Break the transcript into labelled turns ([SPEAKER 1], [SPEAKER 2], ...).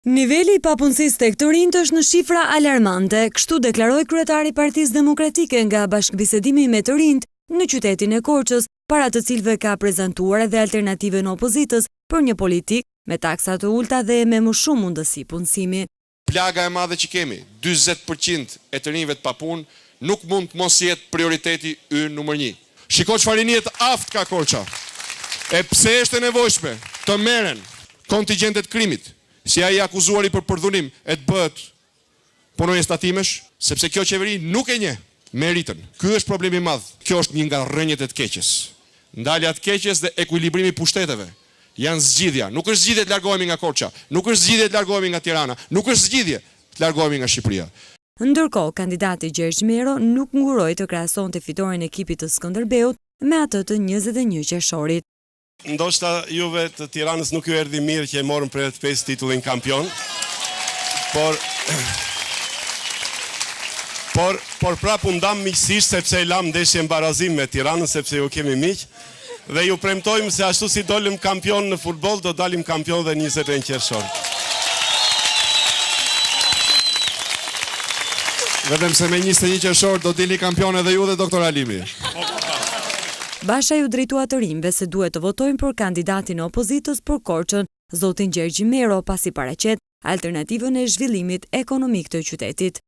[SPEAKER 1] Niveli i papunësisë tek të rinjt është në shifra alarmante, kështu deklaroi kryetari i Partisë Demokratike nga bashkëbisedimi me të rinjt në qytetin e Korçës, para të cilëve ka prezantuar edhe alternativën e opozitës për një politikë me taksa të ulta dhe me më shumë mundësi punësimi.
[SPEAKER 2] Plaga e madhe që kemi, 40% e të rinjve të papunë, nuk mund të mos jetë prioriteti ynë numër 1. Shiko çfarë rinjet aft ka Korça. E pse është e nevojshme të merren kontingjentet krimit, si ai akuzuari për përdhunim, e të bëhet punonjës tatimesh, sepse kjo qeveri nuk e njeh meritën. Ky është problemi i madh. Kjo është një nga rrënjët e të keqes. Ndalja të keqes dhe ekuilibrimi i pushteteve janë zgjidhja. Nuk është zgjidhje të largohemi nga Korça, nuk është zgjidhje të largohemi nga Tirana, nuk është zgjidhje të largohemi nga Shqipëria.
[SPEAKER 1] Ndërkohë, kandidati Gjergj Mero nuk nguroi të krahasonte fitoren e ekipit të Skënderbeut me atë të 21 qershorit.
[SPEAKER 3] Ndoshta juve të Tiranës nuk ju erdhi mirë që e morën për 5 titullin kampion, por prap u ndam miqësisht sepse e lam ndeshjen barazim me Tiranën sepse ju kemi miq dhe ju premtojmë se ashtu si dolim kampion në futboll, do dalim kampion dhe 21 qershor.
[SPEAKER 2] Vetëm se me 21 qershor do dilni kampion edhe ju dhe doktor Alimi.
[SPEAKER 1] Basha ju drejtua të rinjve se duhet të votojnë për kandidatin e opozitës për Korçën, zotin Gjergj Mero, pasi paraqet alternativën e zhvillimit ekonomik të qytetit.